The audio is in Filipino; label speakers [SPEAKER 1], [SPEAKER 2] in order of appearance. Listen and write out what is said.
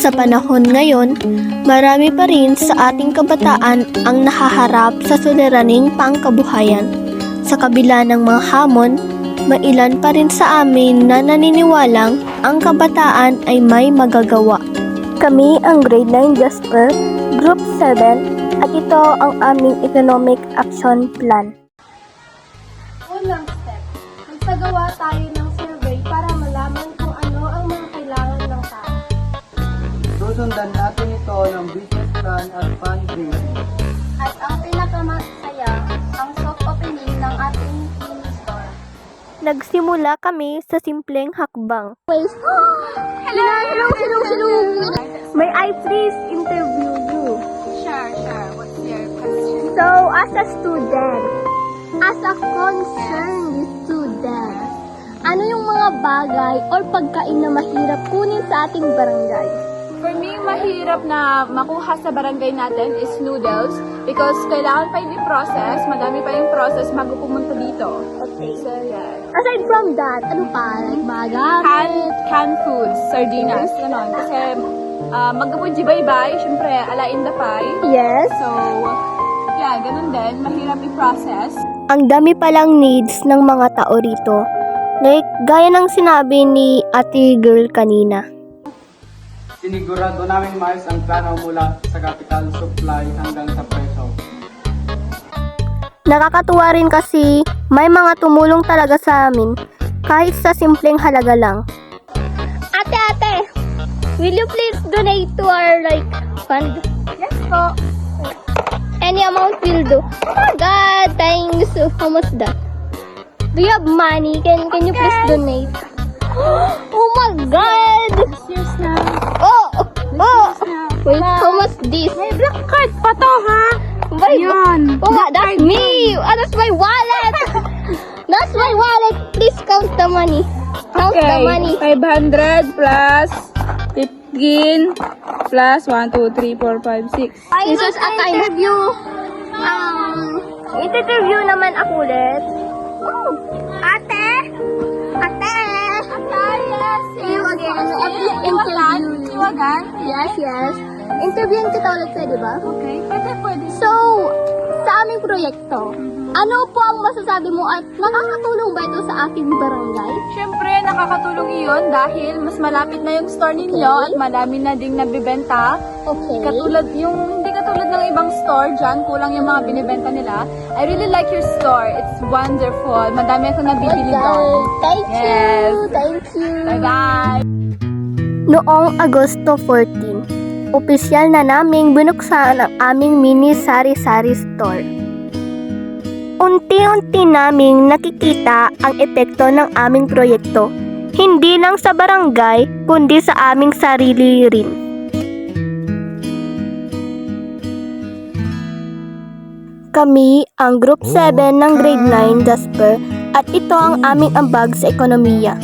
[SPEAKER 1] Sa panahon ngayon, marami pa rin sa ating kabataan ang nahaharap sa suliraning pangkabuhayan. Sa kabila ng mga hamon, mailan pa rin sa amin na naniniwalang ang kabataan ay may magagawa. Kami ang Grade 9 Jasper, Group 7, at ito ang aming Economic Action Plan.
[SPEAKER 2] Unang step, magsagawa tayo ng survey para malaman kung ano ang mga kailangan ng tao.
[SPEAKER 3] Susundan natin ito ng business plan at fundraising.
[SPEAKER 2] At ang pinakamasaya, ang soft opening ng ating mini store.
[SPEAKER 1] Nagsimula kami sa simpleng hakbang.
[SPEAKER 2] Hello!
[SPEAKER 1] May I please interview you?
[SPEAKER 2] Sure. What's your question?
[SPEAKER 1] So, as a student,
[SPEAKER 2] As a concerned student, ano yung mga bagay or pagkain na mahirap kunin sa ating barangay?
[SPEAKER 4] For me, mahirap na makuha sa barangay natin is noodles because kailangan pa yung i-process, madami pa yung process bago pumunta dito.
[SPEAKER 2] Okay.
[SPEAKER 4] So, yeah.
[SPEAKER 2] Aside from that, ano pa? Like mga gamit?
[SPEAKER 4] Canned foods, sardinas, gano'n. Kasi magkapunjibay-bay, syempre, alain the pie.
[SPEAKER 2] Yes.
[SPEAKER 4] So, yeah, ganun din. Mahirap i-process.
[SPEAKER 1] ang dami palang needs ng mga tao rito. Like, gaya ng sinabi ni Ate Girl kanina.
[SPEAKER 3] Sinigurado namin maayos ang plano mula sa capital supply hanggang sa presyo.
[SPEAKER 1] Nakakatuwa rin kasi may mga tumulong talaga sa amin kahit sa simpleng halaga lang.
[SPEAKER 2] Ate, will you please donate to our fund?
[SPEAKER 4] Yes po.
[SPEAKER 2] Any amount will do. Oh my God, thanks. How much that? Do you have money? Can you please donate? Oh my God!
[SPEAKER 4] Cheers na.
[SPEAKER 2] Oh! Wait, how much this?
[SPEAKER 4] May black card pa to, ha? Ayun.
[SPEAKER 2] Oh my, that's me! That's my wallet! That's my wallet! Please count the money. Count the money.
[SPEAKER 4] 500 plus 15 plus 1, 2, 3, 4, 5, 6.
[SPEAKER 2] This is a interview. Interview naman ako ulit. Oh, ate!
[SPEAKER 4] Yes.
[SPEAKER 2] See you again. Interview.
[SPEAKER 4] Iwagan?
[SPEAKER 2] Yes. Interviewin kita ulit sa, di ba?
[SPEAKER 4] Okay. Pwede.
[SPEAKER 2] So, sa aming proyekto, ano po ang masasabi mo at nakakatulong ba ito sa ating barangay?
[SPEAKER 4] Siyempre, nakakatulong iyon dahil mas malapit na yung store ninyo at madami na ding nabibenta.
[SPEAKER 2] Okay.
[SPEAKER 4] Hindi katulad ng ibang store dyan, kulang yung mga binibenta nila. I really like your store. It's wonderful. Madami akong nabibili doon.
[SPEAKER 2] Thank
[SPEAKER 4] Yes.
[SPEAKER 2] you.
[SPEAKER 4] Bye-bye!
[SPEAKER 1] Noong Agosto 14, opisyal na naming binuksan ang aming mini sari-sari store. Unti-unti naming nakikita ang epekto ng aming proyekto, hindi lang sa barangay, kundi sa aming sarili rin. Kami ang Group 7 ng Grade 9 Jasper at ito ang aming ambag sa ekonomiya.